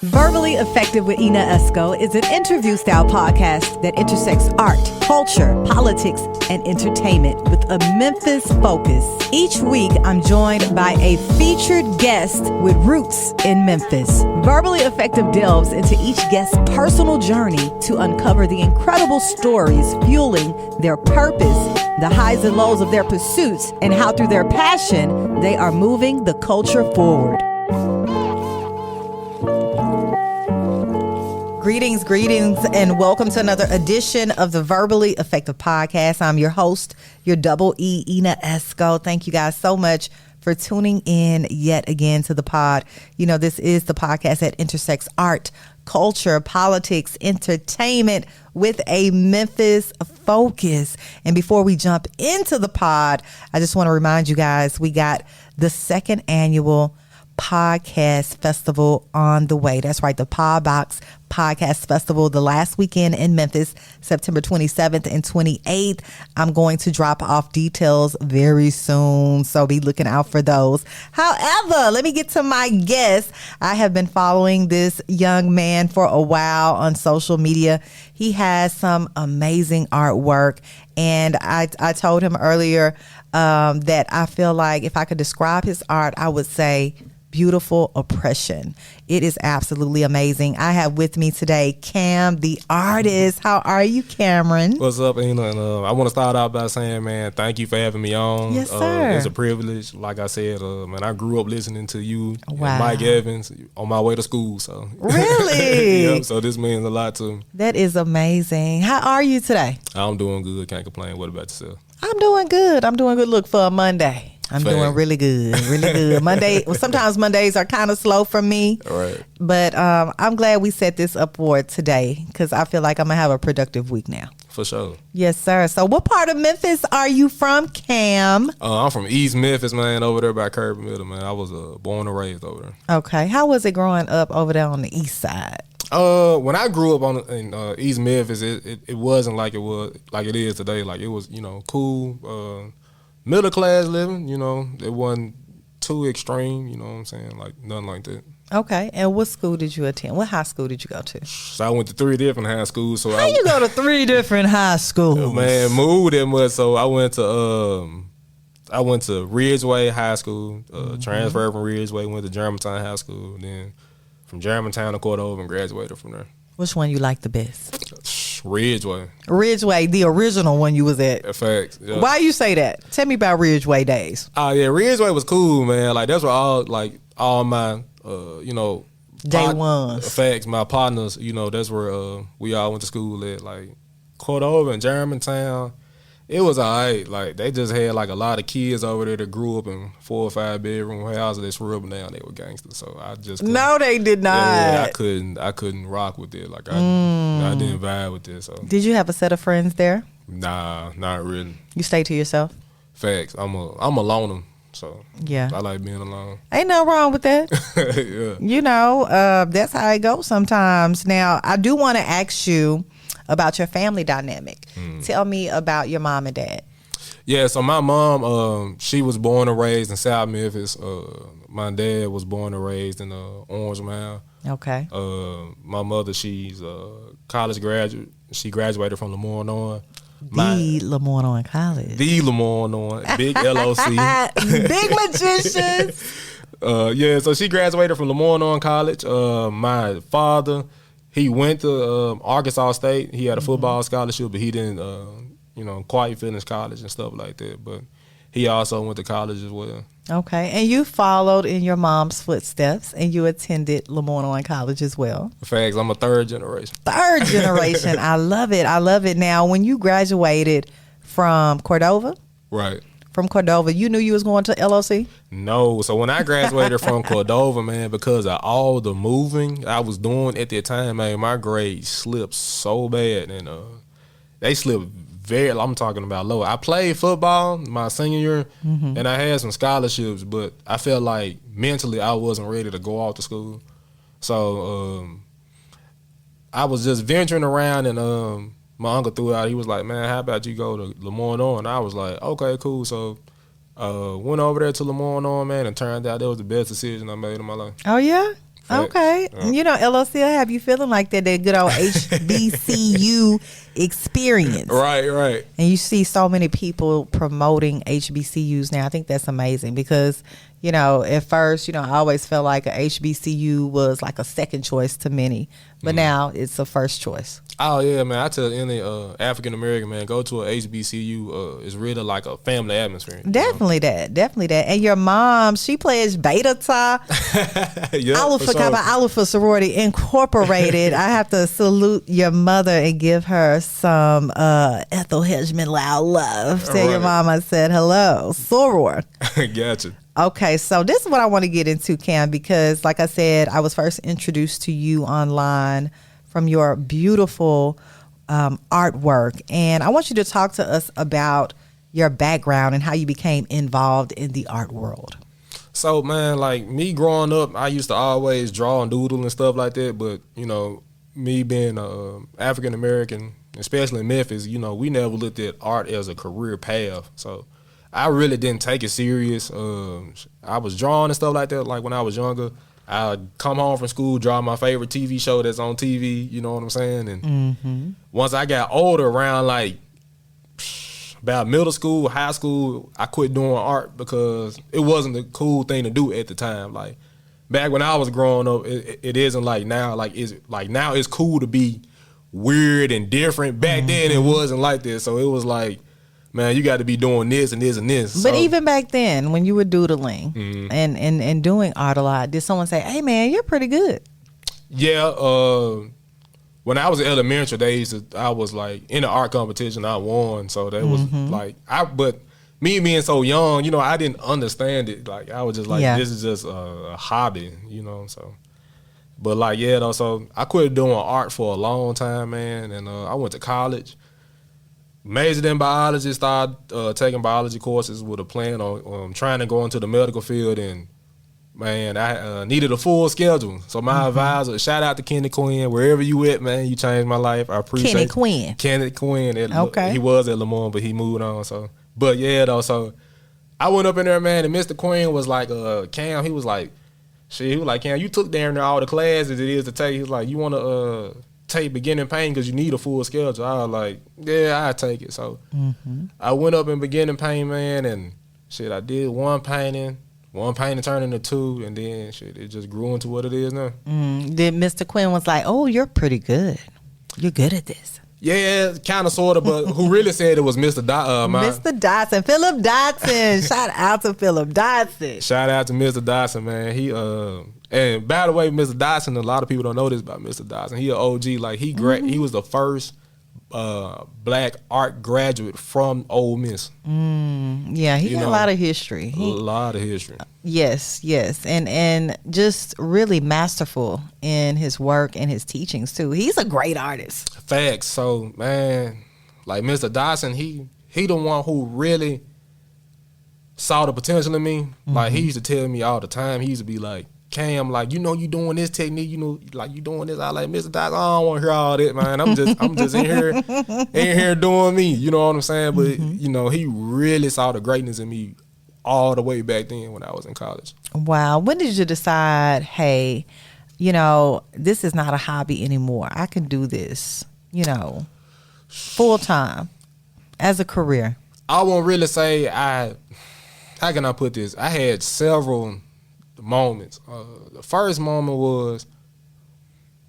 Verbally Effective with Ina Esco is an interview-style podcast that intersects art, culture, politics, and entertainment with a Memphis focus. Each week, I'm joined by a featured guest with roots in Memphis. Verbally Effective delves into each guest's personal journey to uncover the incredible stories fueling their purpose, the highs and lows of their pursuits, and how through their passion, they are moving the culture forward. Greetings, and welcome to another edition of the Verbally Effective Podcast. I'm your host, your double E, Ina Esco. Thank you guys so much for tuning in yet again to the pod. You know, this is the podcast that intersects art, culture, politics, entertainment with a Memphis focus. And before we jump into the pod, I just want to remind you guys, we got the second annual Podcast Festival on the way. That's right, the Pod Box Podcast Festival, the last weekend in Memphis, September 27th and 28th. I'm going to drop off details very soon, so be looking out for those. However, let me get to my guest. I have been following this young man for a while on social media. He has some amazing artwork, and I told him earlier that I feel like if I could describe his art, I would say beautiful oppression. It is absolutely amazing. I have with me today Cam, the artist. How are you, Cameron? What's up, Ina? And I want to start out by saying, man, thank you for having me on. Yes, sir. It's a privilege. Like I said, man, I grew up listening to you Wow. and Mike Evans on my way to school. So Really? Yep, so this means a lot to me. That is amazing. How are you today? I'm doing good. Can't complain. What about yourself? I'm doing good. Look, for a Monday, I'm Fact. doing really good. Monday. Well, sometimes Mondays are kind of slow for me. All right. But I'm glad we set this up for today because I feel like I'm going to have a productive week now. For sure. Yes, sir. So what part of Memphis are you from, Cam? I'm from East Memphis, man, over there by Kirby Middle, man. I was born and raised over there. Okay. How was it growing up over there on the east side? When I grew up in East Memphis, it wasn't like it is today. Like it was, cool, middle class living. It wasn't too extreme. You know what I'm saying? Like nothing like that. Okay. And what school did you attend? What high school did you go to? So I went to 3 different high schools. So How you go to 3 different high schools? Man, moved that much. So I went to Ridgeway High School. Transferred from Ridgeway, went to Germantown High School. Then from Germantown to Cordova and graduated from there. Which one you like the best? Ridgeway. Ridgeway, the original one you was at. Facts. Yeah. Why you say that? Tell me about Ridgeway days. Oh yeah, Ridgeway was cool, man. Like that's where all my Day ones. Facts, my partners, that's where we all went to school at. Like Cordova and Germantown. It was alright. Like they just had like a lot of kids over there that grew up in 4 or 5 bedroom houses. They swore up and down they were gangsters. So I just No, they did not. Yeah, I couldn't rock with it. Like I didn't vibe with this. So Did you have a set of friends there? nah, not really. You stay to yourself? Facts. I'm a loner. So Yeah. I like being alone. Ain't nothing wrong with that. Yeah. That's how it goes sometimes. Now, I do want to ask you about your family dynamic. Tell me about your mom and dad. Yeah, so my mom, she was born and raised in South Memphis. My dad was born and raised in Orange Mound. Okay. My mother, she's a college graduate. She graduated from Lamont Lamont College. The Lamont big LOC. Big magicians. Yeah, so she graduated from Lamont College. My father, he went to Arkansas State. He had a football scholarship, but he didn't, quite finish college and stuff like that. But he also went to college as well. Okay, and you followed in your mom's footsteps, and you attended Lamont College as well. Facts, I'm a 3rd generation. 3rd generation. I love it. Now, when you graduated from Cordova, Right. From Cordova, you knew you was going to LOC? No. So when I graduated from Cordova, man, because of all the moving I was doing at that time, man, my grades slipped so bad. And they slipped I'm talking about low. I played football my senior year, and I had some scholarships, but I felt like mentally I wasn't ready to go off to school. So I was just venturing around, and my uncle threw out. He was like, "Man, how about you go to Lamont?" And I was like, "Okay, cool." So went over there to Lamont, man, and turned out that was the best decision I made in my life. Oh, yeah? Okay. You know, LOC will have you feeling like that good old HBCU experience. Right. And you see so many people promoting HBCUs now. I think that's amazing because, you know, at first, you know, I always felt like a HBCU was like a second choice to many. But now it's a first choice. Oh, yeah, man. I tell any African-American, man, go to a HBCU. It's really like a family atmosphere. Definitely that. And your mom, she plays Beta Tau. Yep, Alpha Kappa Alpha Sorority Incorporated. I have to salute your mother and give her some Ethel Hedgeman loud love. Tell your mom I said hello. Soror. Gotcha. Okay, so this is what I want to get into, Cam, because like I said, I was first introduced to you online from your beautiful artwork. And I want you to talk to us about your background and how you became involved in the art world. So, man, like me growing up, I used to always draw and doodle and stuff like that. But, you know, me being African-American, especially in Memphis, you know, we never looked at art as a career path. So I really didn't take it serious. I was drawing and stuff like that. Like when I was younger, I'd come home from school, draw my favorite TV show that's on TV. You know what I'm saying? And once I got older, around like about middle school, high school, I quit doing art because it wasn't the cool thing to do at the time. Like back when I was growing up, it isn't like now. Like now it's cool to be weird and different. Back then it wasn't like this. So it was like, man, you got to be doing this and this and this. But even back then, when you were doodling and doing art a lot, did someone say, "Hey, man, you're pretty good"? Yeah. When I was in elementary days, I was like in the art competition. I won, so that was like But me being so young, you know, I didn't understand it. Like I was just like, this is just a hobby, you know. So, but like though, so I quit doing art for a long time, man, and I went to college. Majored in biology, started taking biology courses with a plan on trying to go into the medical field, and man, I needed a full schedule. So my advisor, shout out to Kenny Quinn, wherever you at, man, you changed my life. I appreciate Kenny Quinn. Okay. He was at Lamont, but he moved on. So, but so I went up in there, man, and Mr. Quinn was like, Cam, he was like, Cam, you took down there all the classes it is to take. He was like, you want to take beginning painting because you need a full schedule. I was like, yeah, I take it. So I went up in beginning painting, man, and I did one painting turned into two, and then it just grew into what it is now. Then Mr. Quinn was like, "Oh, you're pretty good. You're good at this." Yeah, kind of, sort of, but who really said it was Mr. Mr. Dotson, Philip Dotson. Shout out to Philip Dotson. Shout out to Mr. Dotson, man. He and by the way, Mr. Dotson, a lot of people don't know this about Mr. Dotson. He an OG. Like he was the first black art graduate from Ole Miss. Yeah, he got a lot of history. A lot of history. Yes, and just really masterful in his work and his teachings too. He's a great artist. Facts. So man, like Mr. Dotson, he the one who really saw the potential in me. Like he used to tell me all the time. He used to be like, Cam, like, you know, you doing this technique, you know, like you doing this. I like, Mr. Dotson, I don't want to hear all that, man. I'm just in here doing me. You know what I'm saying? But you know, he really saw the greatness in me all the way back then when I was in college. Wow. When did you decide, hey, you know, this is not a hobby anymore. I can do this, you know, full time as a career? I won't really say how can I put this? I had several moments. The first moment was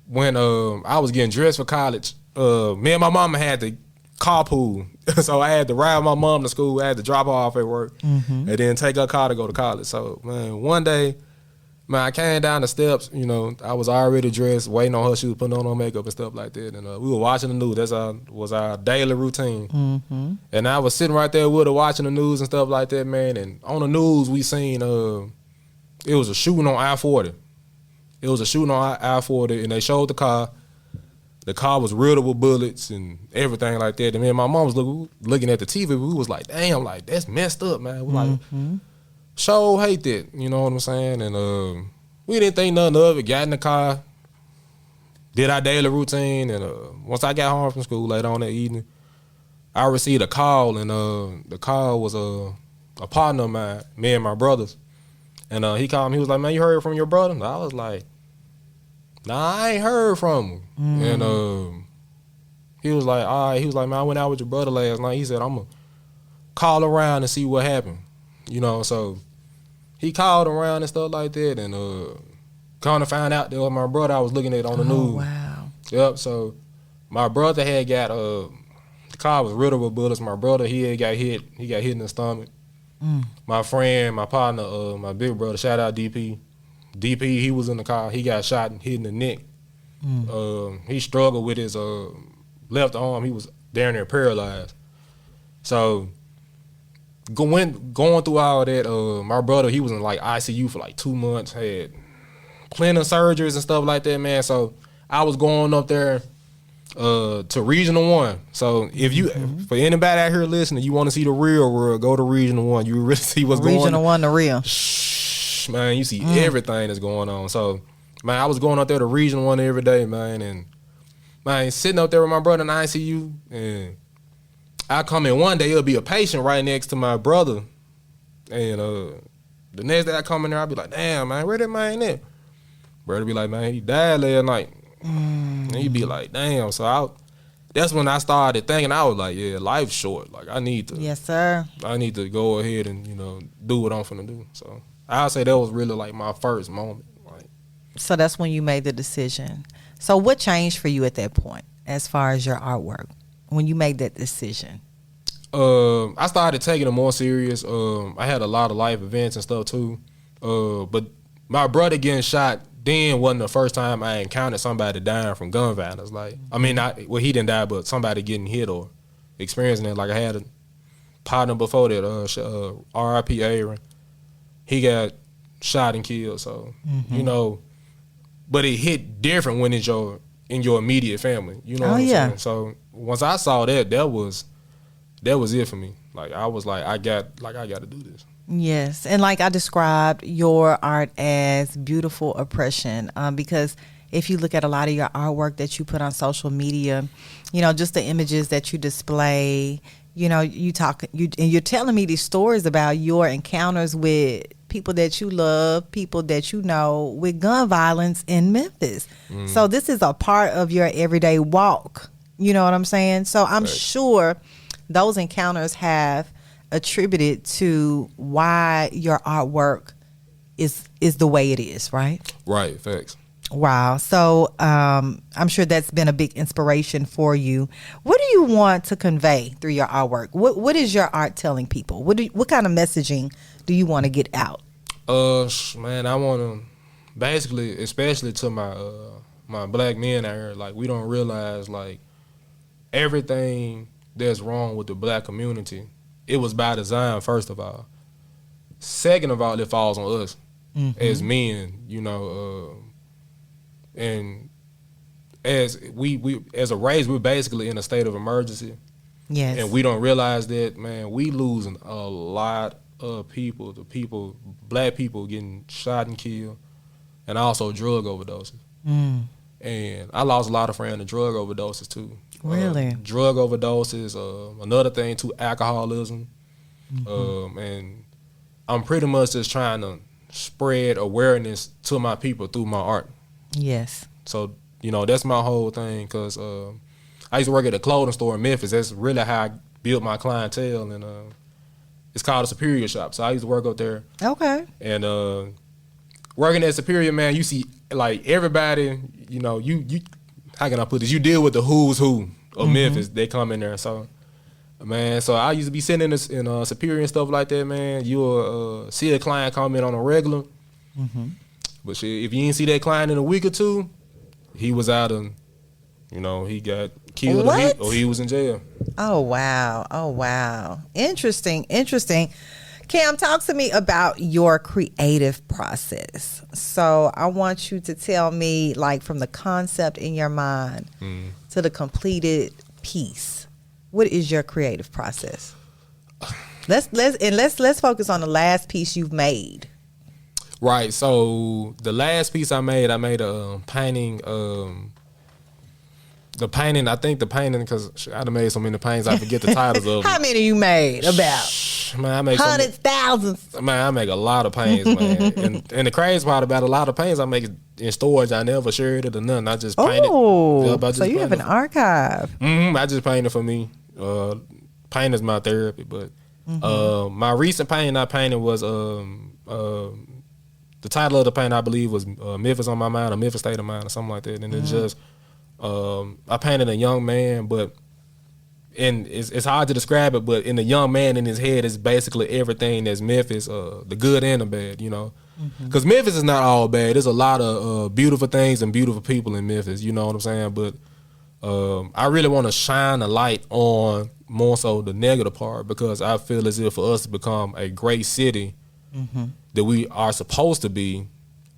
when I was getting dressed for college. Me and my mama had to carpool, so I had to ride my mom to school. I had to drop her off at work and then take her car to go to college. So man, one day, man, I came down the steps. You know, I was already dressed, waiting on her. She was putting on her makeup and stuff like that. And we were watching the news. That was our daily routine. And I was sitting right there with her watching the news and stuff like that, man. And on the news, we seen it was a shooting on I-40. It was a shooting on I-40, and they showed the car. The car was riddled with bullets and everything like that. And me and my mom was looking at the TV. We was like, damn, like, that's messed up, man. We like, sure hate that. You know what I'm saying? And we didn't think nothing of it. Got in the car, did our daily routine. And once I got home from school later on that evening, I received a call. And the call was a partner of mine, me and my brothers. And he called me. He was like, man, you heard from your brother? And I was like, Nah, I ain't heard from him. And he was like, all right. He was like, man, I went out with your brother last night. He said, I'm going to call around and see what happened. You know, so he called around and stuff like that. And kind of found out that was my brother I was looking at on the news. Wow. Yep, so my brother had got, the car was riddled with bullets. My brother, he had got hit. He got hit in the stomach. My friend, my partner, my big brother, shout out DP. DP, he was in the car. He got shot and hit in the neck. He struggled with his left arm. He was down there paralyzed. So going through all that, my brother, he was in like ICU for like 2 months, had plenty of surgeries and stuff like that, man. So I was going up there to Regional 1. So if you, for anybody out here listening, you want to see the real world, go to Regional 1. You really see what's going on. Regional 1, the real. Man, you see everything that's going on. So, man, I was going up there to Regional 1 every day, man. And, man, sitting up there with my brother in ICU. And I come in one day, it'll be a patient right next to my brother. And the next day I come in there, I'll be like, damn, man, where that man at? Brother be like, man, he died last night. And he'd be like, damn. So that's when I started thinking, I was like, yeah, life's short. Like, I need to. Yes, sir. I need to go ahead and, do what I'm finna do. So I'll say that was really like my first moment. Like, so that's when you made the decision. So what changed for you at that point as far as your artwork when you made that decision? I started taking it more serious. I had a lot of life events and stuff too. But my brother getting shot then wasn't the first time I encountered somebody dying from gun violence. Like, I mean, he didn't die, but somebody getting hit or experiencing it. Like, I had a partner before that, R.I.P. Aaron. He got shot and killed. So, but it hit different when it's in your immediate family. You know what I'm saying? So once I saw that was it for me. Like, I was like, I got to do this. Yes, and like I described your art as beautiful oppression, because if you look at a lot of your artwork that you put on social media, just the images that you display, you're telling me these stories about your encounters with people that you love, people that you know, with gun violence in Memphis. So this is a part of your everyday walk. You know what I'm saying? So I'm sure those encounters have attributed to why your artwork is the way it is, right? Right, facts. Wow. So I'm sure that's been a big inspiration for you. What do you want to convey through your artwork? What is your art telling people? What kind of messaging do you want to get out? Man, I want to basically, especially to my black men out here, like, we don't realize, like, everything that's wrong with the black community, it was by design, first of all. Second of all, it falls on us as men, and as we as a race, we're basically in a state of emergency. Yes. And we don't realize that, man, we losing a lot of people, black people getting shot and killed, and also drug overdoses. And I lost a lot of friends to drug overdoses too. Really? Drug overdoses, another thing too, alcoholism. And I'm pretty much just trying to spread awareness to my people through my art. Yes. So, that's my whole thing, because I used to work at a clothing store in Memphis. That's really how I built my clientele, and it's called a Superior Shop. So I used to work up there. Okay. And working at Superior, man, you see, like, everybody, you how can I put this? You deal with the who's who of Memphis. They come in there. So, man, so I used to be sitting in Superior and stuff like that, man. You'll see a client come in on a regular. But shit, if you didn't see that client in a week or two, he was out of, he got killed or he was in jail. Oh, wow. Interesting. Cam, talk to me about your creative process. So I want you to tell me, like, from the concept in your mind to the completed piece. What is your creative process? Let's focus on the last piece you've made. Right. So the last piece I made a painting. The painting, because I done made so many paintings, I forget the titles of them. How many you made? About? Man, I make hundreds, thousands. Man, I make a lot of paints, man. and the crazy part about a lot of paints I make in storage, I never shared it or nothing. I just paint it. Oh, so you have an archive. I just paint it for me. Paint is my therapy, but my recent painting I painted was the title of the painting I believe was Memphis on My Mind or Memphis State of Mind or something like that. And it's just I painted a young man, and it's hard to describe it, but in the young man in his head is basically everything that's Memphis, the good and the bad, you know. Because Memphis is not all bad. There's a lot of beautiful things and beautiful people in Memphis, you know what I'm saying? But I really want to shine a light on more so the negative part, because I feel as if for us to become a great city that we are supposed to be,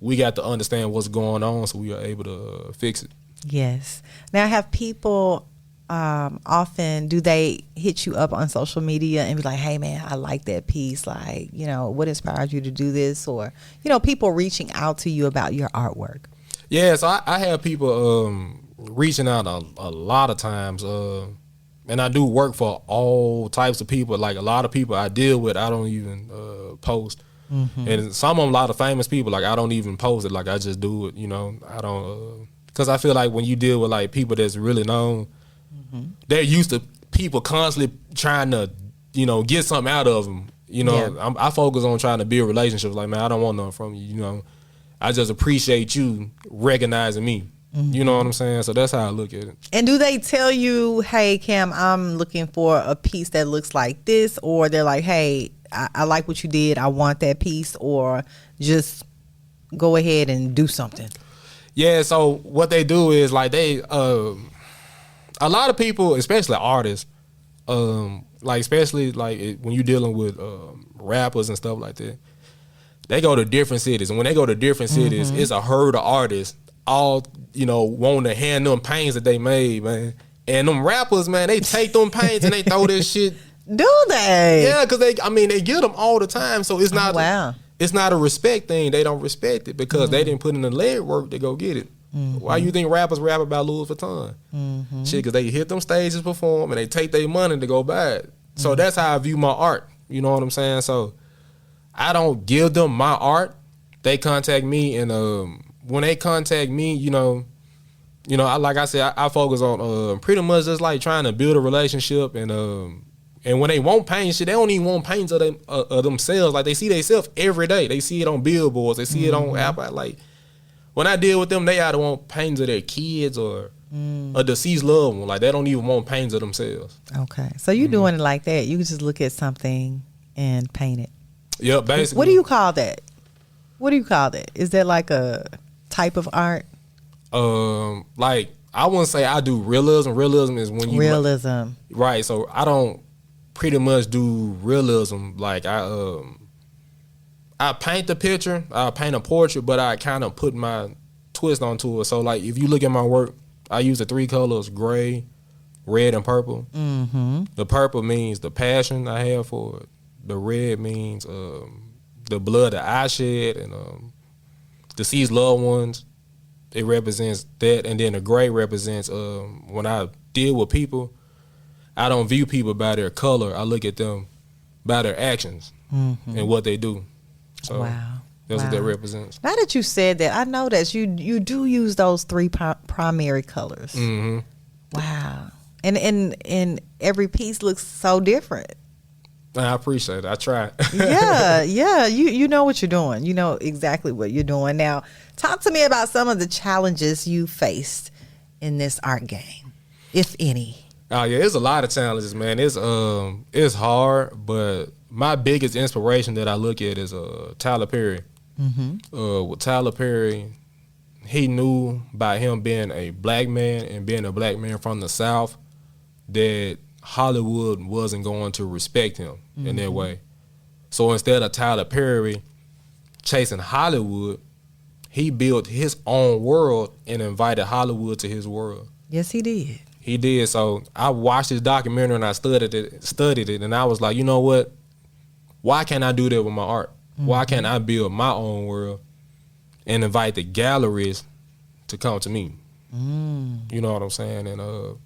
we got to understand what's going on so we are able to fix it. Yes. Now, have people often, do they hit you up on social media and be like, hey man, I like that piece, like, you know, what inspired you to do this? Or, you know, people reaching out to you about your artwork? Yeah, so I have people reaching out a lot of times, and I do work for all types of people. Like a lot of people I deal with, I don't even post. And some of them, a lot of famous people, like I don't even post it, like I just do it, you know. I don't, because I feel like when you deal with like people that's really known, they're used to people constantly trying to, you know, get something out of them. You know, yeah. I focus on trying to build relationships. Like, man, I don't want nothing from you. You know, I just appreciate you recognizing me. You know what I'm saying? So that's how I look at it. And do they tell you, hey, Cam, I'm looking for a piece that looks like this? Or they're like, hey, I like what you did, I want that piece? Or just go ahead and do something? Yeah, so what they do is like they a lot of people, especially artists, like especially like when you're dealing with rappers and stuff like that, they go to different cities, and when they go to different cities, it's a herd of artists all, you know, wanting to hand them paintings that they made, man. And them rappers, man, they take them paintings and they throw that shit. Do they? Yeah, because they get them all the time, so it's not. Wow. It's not a respect thing. They don't respect it because they didn't put in the leg work to go get it. Why you think rappers rap about Louis Vuitton? Shit, because they hit them stages, perform, and they take their money to go buy it. So that's how I view my art. You know what I'm saying? So I don't give them my art. They contact me, and when they contact me, you know, I like I said, I focus on pretty much just like trying to build a relationship, and when they want paint shit, they don't even want paintings of themselves. Like they see themselves every day. They see it on billboards. They see it on Apple. Like when I deal with them, they either want paintings of their kids or a deceased loved one. Like they don't even want paintings of themselves. Okay, so you doing it like that? You can just look at something and paint it. Yeah, basically. What do you call that? What do you call that? Is that like a type of art? Like I wouldn't say I do realism. Realism is when you right. So I don't pretty much do realism. Like I paint the picture, I paint a portrait, but I kind of put my twist onto it. So like if you look at my work, I use the 3 colors: gray, red, and purple. The purple means the passion I have for it. The red means the blood that I shed and deceased loved ones. It represents that, and then the gray represents when I deal with people, I don't view people by their color. I look at them by their actions and what they do. So that's what that represents. Now that you said that, I know that you do use those 3 primary colors. Wow. And every piece looks so different. I appreciate it. I try. Yeah. You know what you're doing. You know exactly what you're doing. Now, talk to me about some of the challenges you faced in this art game, if any. Oh yeah, there's a lot of challenges, man. It's hard, but my biggest inspiration that I look at is Tyler Perry. With Tyler Perry, he knew by him being a black man and being a black man from the South that Hollywood wasn't going to respect him in that way. So instead of Tyler Perry chasing Hollywood, he built his own world and invited Hollywood to his world. Yes, he did. He did. So I watched his documentary and I studied it, and I was like, you know what? Why can't I do that with my art? Why can't I build my own world and invite the galleries to come to me? You know what I'm saying? And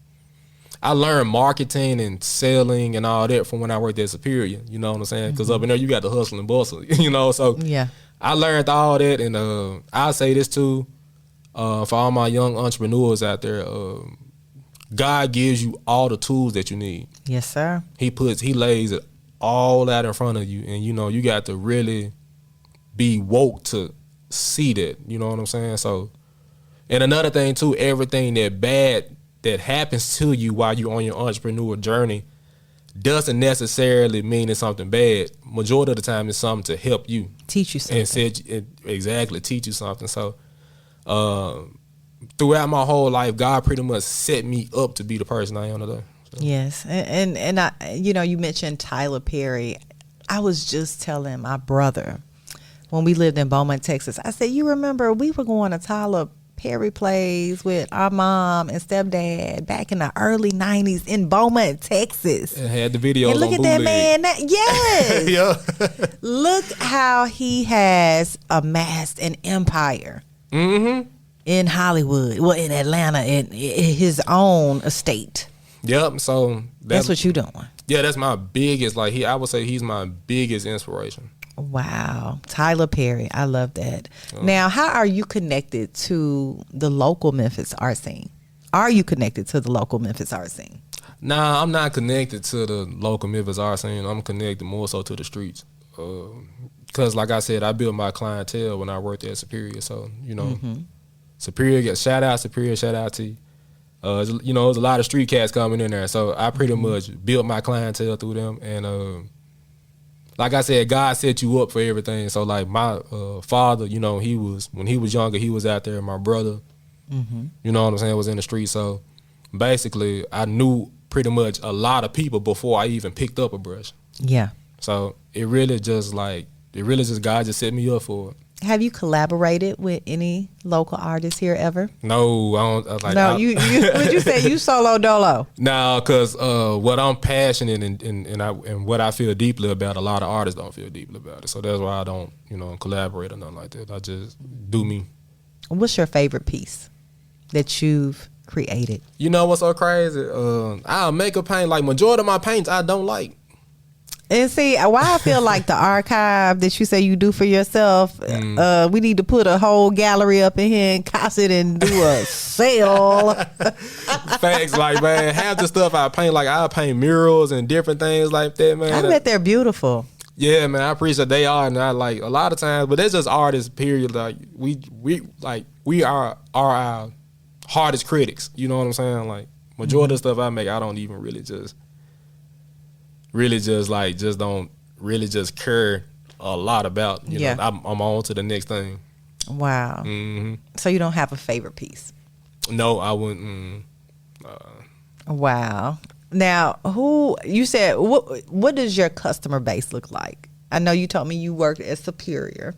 I learned marketing and selling and all that from when I worked at Superior. You know what I'm saying? Because up in there you got the hustle and bustle. You know, so Yeah. I learned all that, and I'll say this too, for all my young entrepreneurs out there. God gives you all the tools that you need. Yes, sir. He lays it all out in front of you, and you know you got to really be woke to see that. You know what I'm saying? So, and another thing too, everything that bad that happens to you while you're on your entrepreneur journey doesn't necessarily mean it's something bad. Majority of the time, it's something to help you, Teach you something. Exactly, teach you something. So, throughout my whole life, God pretty much set me up to be the person I am today. So. Yes, and I, you mentioned Tyler Perry. I was just telling my brother when we lived in Beaumont, Texas. I said, you remember we were going to Tyler Perry plays with our mom and stepdad back in the early 90s in Beaumont, Texas. And had the videos and look on at bootleg. that man. Yes. Yeah. Look how he has amassed an empire. Mm-hmm. In Hollywood, well, in Atlanta, in his own estate. Yep. So that's what you doing. Yeah, that's my biggest. I would say he's my biggest inspiration. Wow, Tyler Perry, I love that. Now, how are you connected to the local Memphis art scene? Are you connected to the local Memphis art scene? Nah, I'm not connected to the local Memphis art scene. I'm connected more so to the streets. Because, like I said, I built my clientele when I worked at Superior. So Superior, shout out Superior, shout out to you. There's a lot of street cats coming in there, so I pretty much built my clientele through them. And like I said, God set you up for everything. So like my father, when he was younger, he was out there. My brother, you know what I'm saying, was in the street. So basically, I knew pretty much a lot of people before I even picked up a brush. Yeah. So it really just God just set me up for it. Have you collaborated with any local artists here ever? No, I don't. No, you would you say you solo dolo? No, because what I'm passionate and what I feel deeply about, a lot of artists don't feel deeply about it. So that's why I don't, collaborate or nothing like that. I just do me. What's your favorite piece that you've created? You know what's so crazy? I'll make a paint. Like majority of my paints I don't like. And see, why I feel like the archive that you say you do for yourself, we need to put a whole gallery up in here and cost it and do a sale. Facts, like, man, half the stuff I paint, like I paint murals and different things like that, man. I bet they're beautiful. Yeah, man, I appreciate they are, and I like a lot of times, but that's just artists, period. Like we are our hardest critics. You know what I'm saying? Like majority of the stuff I make, I don't even really just don't really just care a lot about. You know, I'm on to the next thing. Wow. Mm-hmm. So you don't have a favorite piece? No, I wouldn't. Wow. Now, you said what does your customer base look like? I know you told me you worked at Superior,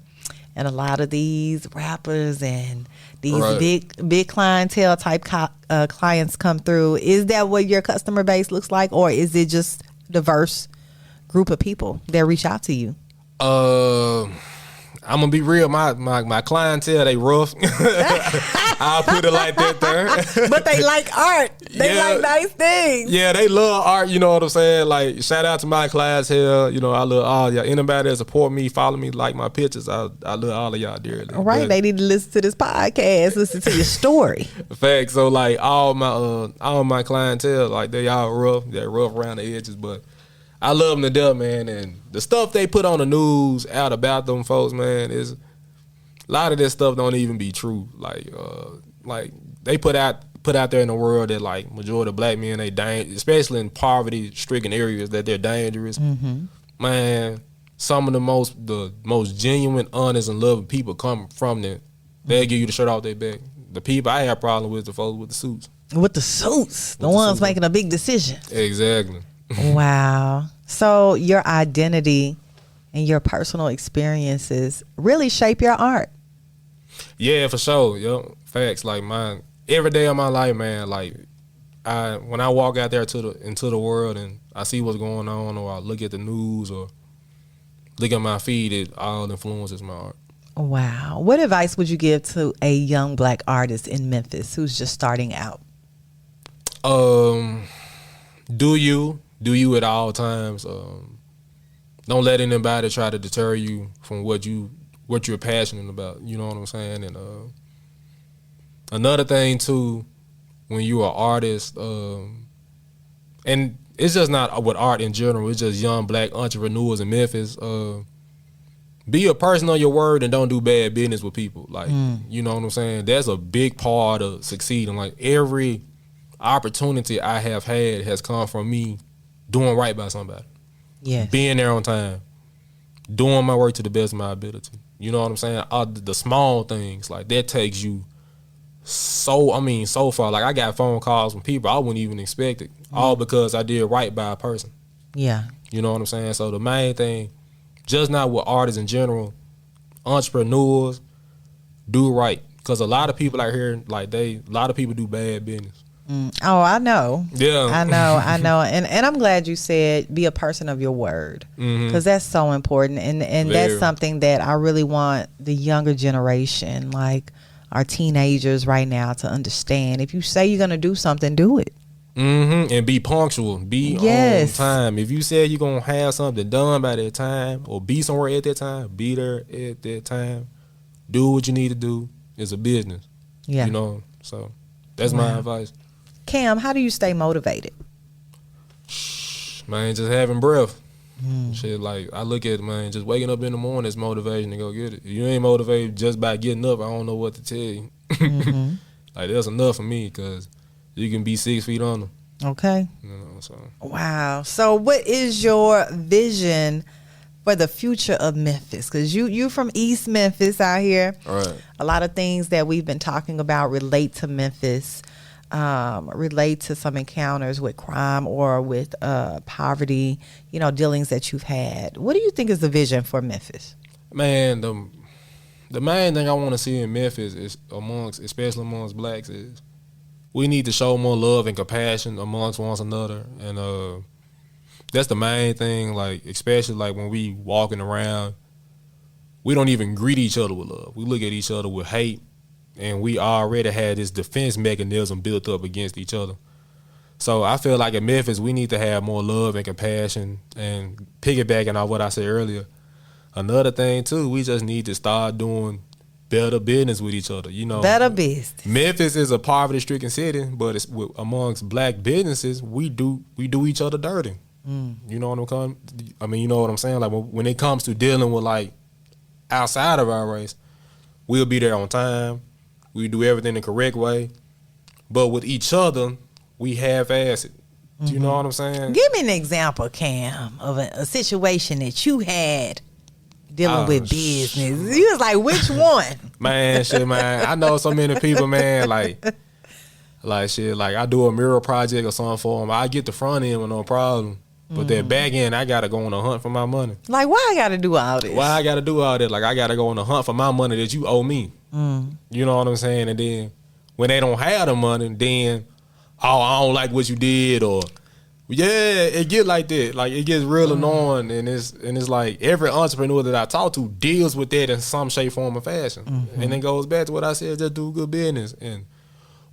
and a lot of these rappers and these big clientele type clients come through. Is that what your customer base looks like, or is it just diverse group of people that reach out to you? I'm gonna be real. My clientele, they rough. I'll put it like that there. But they like art. They like nice things. Yeah, they love art. You know what I'm saying? Like shout out to my class here. I love all y'all. Anybody that support me, follow me, like my pictures. I love all of y'all dearly. Right. But they need to listen to this podcast. Listen to your story. Fact. So like all my clientele, like they all rough. They're rough around the edges, but I love them to death, man. And the stuff they put on the news out about them folks, man, is a lot of this stuff don't even be true. Like they put out there in the world that like majority of black men, especially in poverty-stricken areas, that they're dangerous. Mm-hmm. Man, some of the most genuine, honest, and loving people come from them. They'll give you the shirt off their back. The people I have problem with, the folks with the suits. With the suits, the ones making a big decision. Exactly. Wow. So your identity and your personal experiences really shape your art. Yeah, for sure. Yo, facts. Like every day of my life, man. Like when I walk out there into the world and I see what's going on, or I look at the news or look at my feed, it all influences my art. Wow. What advice would you give to a young black artist in Memphis who's just starting out? do you at all times. Don't let anybody try to deter you from what you're passionate about. You know what I'm saying? And another thing too, when you're an artist, and it's just not with art in general, it's just young black entrepreneurs in Memphis. Be a person on your word and don't do bad business with people. Like, you know what I'm saying? That's a big part of succeeding. Like, every opportunity I have had has come from me doing right by somebody. Yes. Being there on time. Doing my work to the best of my ability. You know what I'm saying? The small things, like, that takes you so far. Like, I got phone calls from people I wouldn't even expect it. All because I did right by a person. Yeah. You know what I'm saying? So the main thing, just not with artists in general, entrepreneurs, do right. Because a lot of people out here, like, a lot of people do bad business. Oh, I know. Yeah. I know. And I'm glad you said be a person of your word, because that's so important. And that's something that I really want the younger generation, like our teenagers right now, to understand. If you say you're going to do something, do it. And be punctual. Be on time. If you said you're going to have something done by that time or be somewhere at that time, be there at that time. Do what you need to do. It's a business. Yeah. You know, so that's my advice. Cam, how do you stay motivated? Man, just having breath. Shit, like, I look at it, man, just waking up in the morning is motivation to go get it. If you ain't motivated just by getting up, I don't know what to tell you. Like, that's enough for me, because you can be 6 feet under. Okay. You know, so. Wow. So what is your vision for the future of Memphis? Because you from East Memphis out here. All right. A lot of things that we've been talking about relate to Memphis, relate to some encounters with crime or with poverty, dealings that you've had. What do you think is the vision for Memphis? Man, the main thing I want to see in Memphis is especially amongst blacks, is we need to show more love and compassion amongst one another. And that's the main thing, like, especially like when we walking around, we don't even greet each other with love. We look at each other with hate, and we already had this defense mechanism built up against each other. So I feel like in Memphis, we need to have more love and compassion. And piggybacking on what I said earlier, another thing too, we just need to start doing better business with each other. Better business. Memphis is a poverty-stricken city, but it's amongst black businesses, we do each other dirty. You know what you know what I'm saying? Like, when it comes to dealing with, like, outside of our race, we'll be there on time. We do everything the correct way. But with each other, we half-ass it. Do you know what I'm saying? Give me an example, Cam, of a situation that you had dealing with business. You was like, which one? Man, shit, man. I know so many people, man, like shit, like, I do a mural project or something for them. I get the front end with no problem. But that back end, I got to go on a hunt for my money. Like, why I got to do all this? Why I got to do all that? Like, I got to go on a hunt for my money that you owe me. You know what I'm saying? And then when they don't have the money, then, I don't like what you did, or, it get like that. Like, it gets real annoying, and it's like every entrepreneur that I talk to deals with that in some shape, form, or fashion. And it goes back to what I said, just do good business. And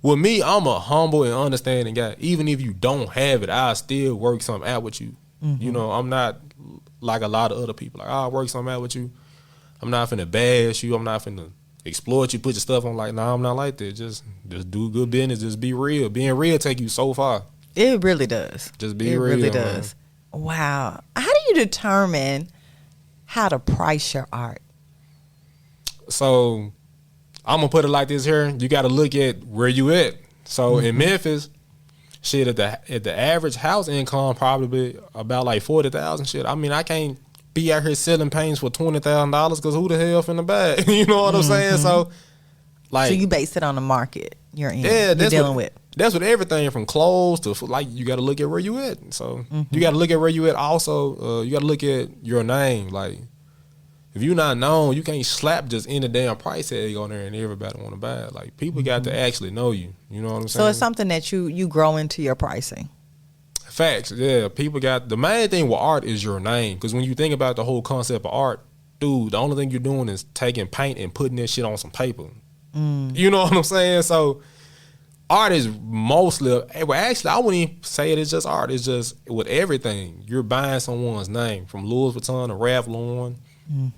with me, I'm a humble and understanding guy. Even if you don't have it, I'll still work something out with you. You know, I'm not like a lot of other people. Like, I'll work something out with you. I'm not finna bash you. I'm not finna exploit you, put your stuff on. Like, nah, I'm not like that. Just do good business. Just be real. Being real take you so far. It really does. Just be real. It really does. Man. Wow. How do you determine how to price your art? So, I'm gonna put it like this here. You got to look at where you at. So in Memphis, shit, at the average house income probably about like 40,000. Shit, I mean, I can't be out here selling paints for $20,000 because who the hell finna buy? You know what I'm saying? So, like, so you base it on the market you're in. Yeah, you're dealing with. That's with everything from clothes to, like, you got to look at where you at. So you got to look at where you at. Also, you got to look at your name. Like, if you're not known, you can't slap just any damn price tag on there and everybody want to buy it. Like, people got to actually know you. You know what I'm saying? So it's something that you grow into your pricing. Facts, yeah. People got, the main thing with art is your name. Because when you think about the whole concept of art, dude, the only thing you're doing is taking paint and putting that shit on some paper. You know what I'm saying? So art is mostly, well, actually, I wouldn't even say it is just art. It's just with everything. You're buying someone's name, from Louis Vuitton to Ralph Lauren.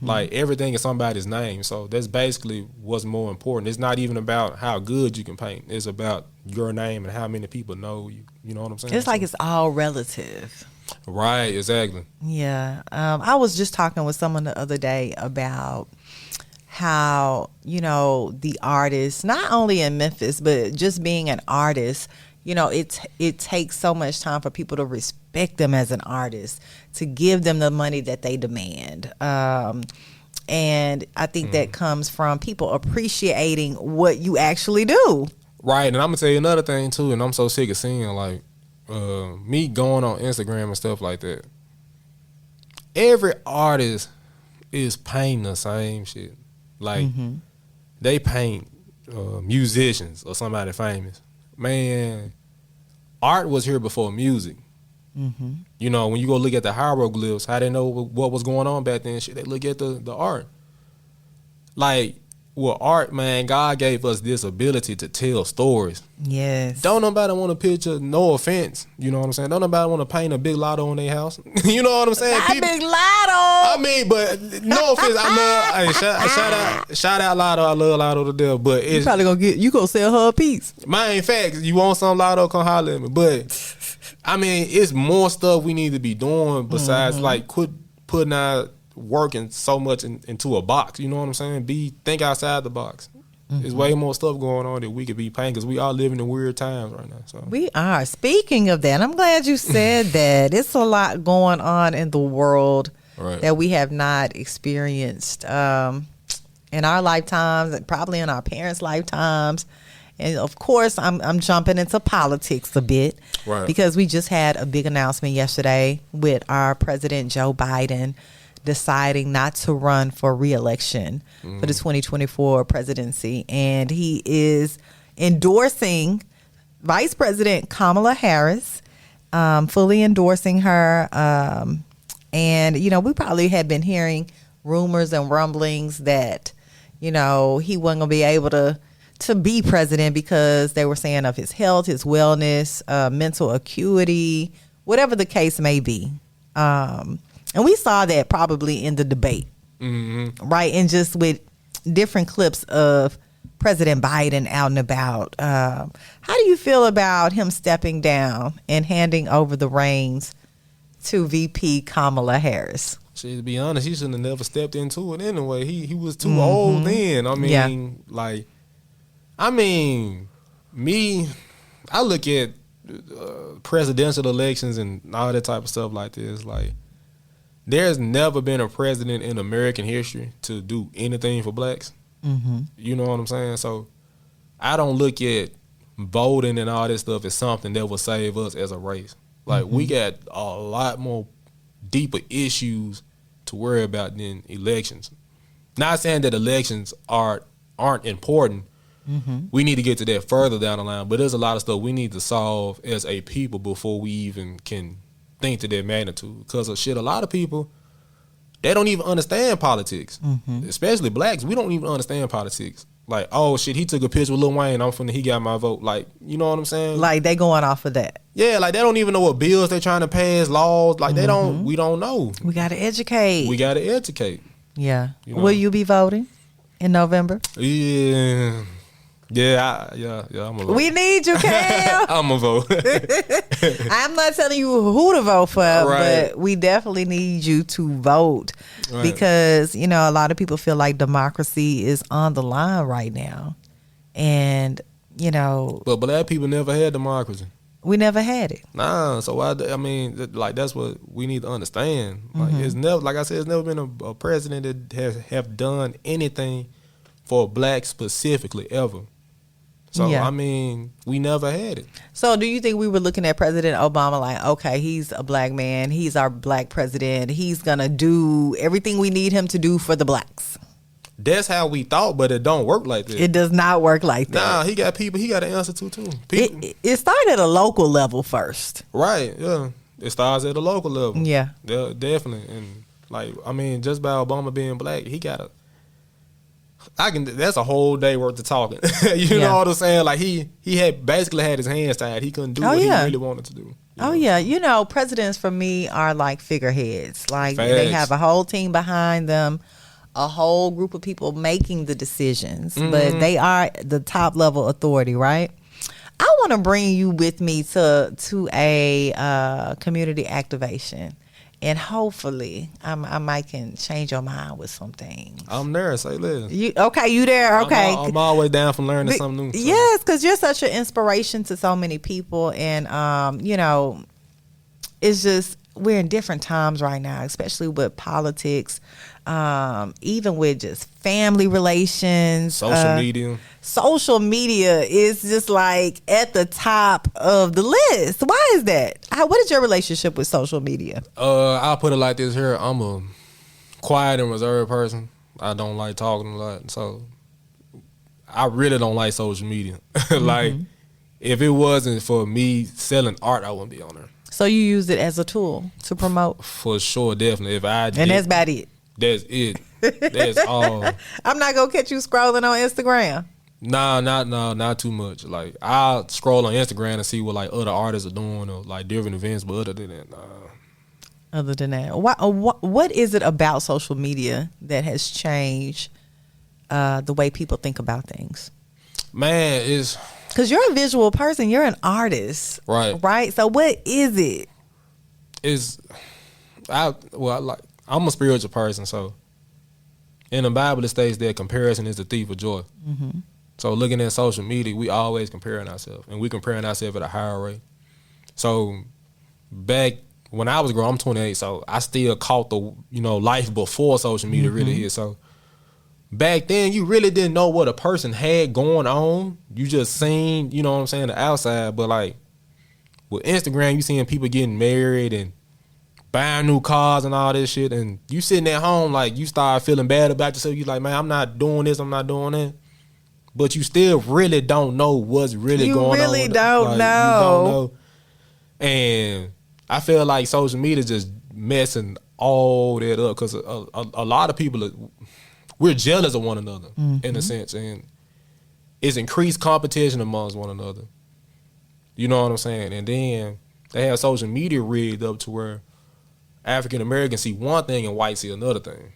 Like, everything is somebody's name. So that's basically what's more important. It's not even about how good you can paint. It's about your name and how many people know you. You know what I'm saying? It's like it's all relative. Right, exactly. Yeah. I was just talking with someone the other day about how, the artists, not only in Memphis, but just being an artist, it takes so much time for people to respect them as an artist, to give them the money that they demand. And I think that comes from people appreciating what you actually do. Right, and I'm gonna tell you another thing too, and I'm so sick of seeing like me going on Instagram and stuff like that. Every artist is painting the same shit. Like they paint musicians or somebody famous. Man, art was here before music. When you go look at the hieroglyphs, how they know what was going on back then, shit, they look at the art. Like, with art, man, God gave us this ability to tell stories. Yes. Don't nobody want to picture, no offense, you know what I'm saying? Don't nobody want to paint a big lotto on their house. You know what I'm saying? Not big lotto. I mean, but no offense, I love, shout out Lotto, I love Lotto to death, but it's you probably gonna sell her a piece. Main facts, you want some Lotto, come holler at me. But I mean, it's more stuff we need to be doing besides like quit putting our working so much into a box. You know what I'm saying? Think outside the box. There's way more stuff going on that we could be painting, because we are living in weird times right now. So we are. Speaking of that, I'm glad you said that. It's a lot going on in the world that we have not experienced in our lifetimes, and probably in our parents' lifetimes. And of course, I'm jumping into politics a bit, because we just had a big announcement yesterday with our President Joe Biden deciding not to run for re-election for the 2024 presidency. And he is endorsing Vice President Kamala Harris, fully endorsing her. And, we probably had been hearing rumors and rumblings that, he wasn't going to be able to be president because they were saying of his health, his wellness, mental acuity, whatever the case may be. And we saw that probably in the debate, right? And just with different clips of President Biden out and about. How do you feel about him stepping down and handing over the reins to VP Kamala Harris? See, to be honest, he shouldn't have never stepped into it anyway. He was too old then. I look at presidential elections and all that type of stuff like this. Like, there's never been a president in American history to do anything for blacks. You know what I'm saying? So I don't look at voting and all this stuff as something that will save us as a race. Like, we got a lot more deeper issues to worry about than elections. Not saying that elections aren't important. We need to get to that further down the line, but there's a lot of stuff we need to solve as a people before we even can think to that magnitude. Because of shit, a lot of people, they don't even understand politics. Especially blacks. We don't even understand politics. Like, oh shit, he took a picture with Lil Wayne, he got my vote. Like, you know what I'm saying? Like, they going off of that. Yeah, like, they don't even know what bills they're trying to pass, laws. Like, we don't know. We got to educate. Yeah. Will you be voting in November? Yeah. Yeah, I'm gonna vote. We need you, Cam. I'm gonna vote. I'm not telling you who to vote for, but we definitely need you to vote because, a lot of people feel like democracy is on the line right now. And, But black people never had democracy. We never had it. Nah, so that's what we need to understand. Like, it's never, like I said, it's never been a president that have done anything for blacks specifically ever. So, we never had it. So, do you think we were looking at President Obama like, okay, he's a black man, he's our black president, he's going to do everything we need him to do for the blacks? That's how we thought, but it don't work like that. It does not work like that. Nah, he got people he got to answer to, too. It started at a local level first. Right, yeah. It starts at a local level. Yeah. Yeah, definitely. And, just by Obama being black, he got to... That's a whole day worth of talking. You know what I'm saying? Like he had basically had his hands tied. He couldn't do what he really wanted to do. You know, presidents for me are like figureheads. Like they have a whole team behind them, a whole group of people making the decisions, but they are the top level authority, right? I want to bring you with me to a community activation. And hopefully, I might can change your mind with some things. I'm there. Say less. You there? Okay. I'm always down for learning something new. So. Yes, because you're such an inspiration to so many people, and you know, it's just we're in different times right now, especially with politics, even with just family relations, Social media is just like at the top of the list. Why is that? What is your relationship with social media? I'll put it like this here. I'm a quiet and reserved person. I don't like talking a lot. So I really don't like social media. Like if it wasn't for me selling art, I wouldn't be on there. So you use it as a tool to promote? For sure, definitely. And that's about it. That's it. That's all. I'm not gonna catch you scrolling on Instagram. Nah, not too much. Like I'll scroll on Instagram and see what like other artists are doing or like different events, but other than that, nah. Other than that, what is it about social media that has changed the way people think about things? Man, it's because you're a visual person, you're an artist, right? So what is it? I'm a spiritual person, so in the Bible it states that comparison is the thief of joy. Mm-hmm. So looking at social media, we always comparing ourselves, and we comparing ourselves at a higher rate. So back when I was growing, I'm 28, so I still caught the life before social media really hit. So back then, you really didn't know what a person had going on. You just seen, you know what I'm saying, the outside. But like with Instagram, you seeing people getting married and buying new cars and all this shit, and you sitting at home like you start feeling bad about yourself. You like, man, I'm not doing this, I'm not doing that. But you still really don't know what's really going on. You really don't know. And I feel like social media just messing all that up because a lot of people we're jealous of one another in a sense, and it's increased competition amongst one another. You know what I'm saying? And then they have social media rigged up to where African Americans see one thing and whites see another thing.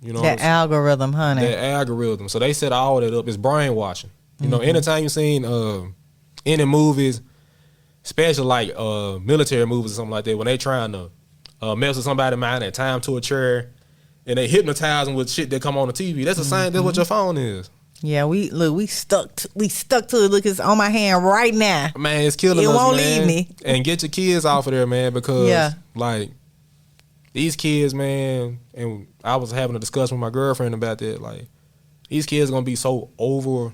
You know that algorithm, honey. That algorithm. So they set all that up. It's brainwashing. You know, anytime you seen any movies, especially like military movies or something like that, when they trying to mess with somebody's mind and tie them to a chair, and they hypnotize them with shit that come on the TV. That's the same. That's what your phone is. Yeah, we stuck to it. Look, it's on my hand right now. Man, it's killing us, man. It won't leave me. And get your kids off of there, man, because like these kids, man, and I was having a discussion with my girlfriend about that. Like these kids are gonna be so over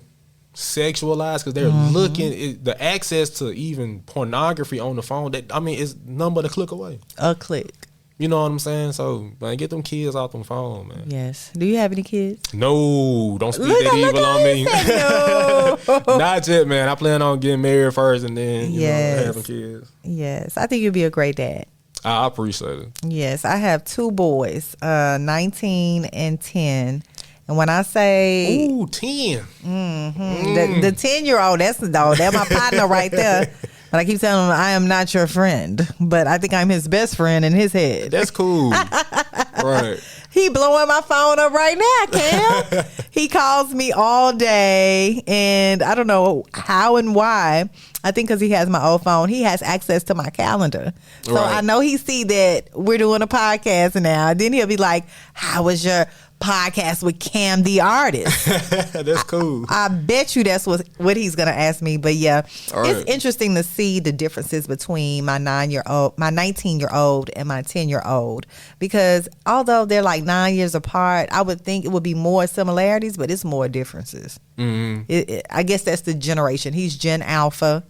sexualized because they're looking the access to even pornography on the phone. That it's nothing but a click away. A click. You know what I'm saying? So, man, get them kids off them phone, man. Yes. Do you have any kids? No. Don't speak that evil on me. No. Not yet, man. I plan on getting married first and then, having kids. Yes. I think you'd be a great dad. I appreciate it. Yes. I have two boys, 19 and 10. And when I say... Ooh, 10. The 10-year-old, that's my partner right there. But I keep telling him I am not your friend, but I think I'm his best friend in his head. That's cool. Right. He blowing my phone up right now, Cam. He calls me all day, and I don't know how and why. I think because he has my old phone, he has access to my calendar. So I know he see that we're doing a podcast now. Then he'll be like, how was your podcast with Cam the artist? That's cool. I bet you that's what he's gonna ask me. But yeah, it's interesting to see the differences between my 19-year-old and my 10-year-old, because although they're like 9 years apart, I would think it would be more similarities, but it's more differences. I guess that's the generation. He's Gen Alpha.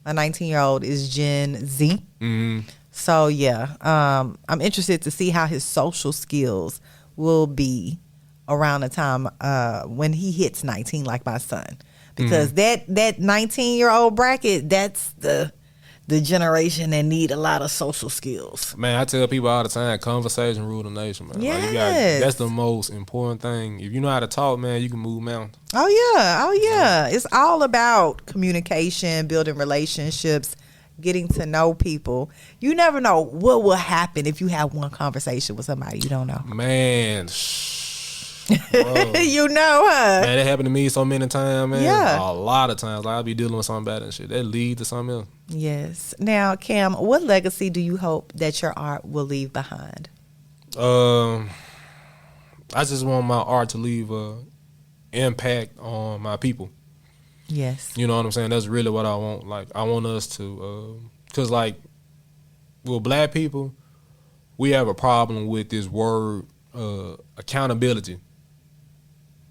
My 19-year-old is Gen Z. So yeah, I'm interested to see how his social skills will be around the time when he hits 19, like my son, because that 19-year-old bracket, that's the the generation that need a lot of social skills. Man, I tell people all the time, conversation rule the nation, man. Yes. That's the most important thing. If you know how to talk, man, you can move mountains. Oh yeah. It's all about communication, building relationships, getting to know people. You never know what will happen if you have one conversation with somebody you don't know. Man, You know, huh? man, that happened to me so many times, man. Yeah. A lot of times. Like, I'll be dealing with something bad and shit. That lead to something else. Yes. Now, Cam, what legacy do you hope that your art will leave behind? I just want my art to leave a impact on my people. Yes. You know what I'm saying? That's really what I want. Like, I want us to, because, like, with black people, we have a problem with this word accountability.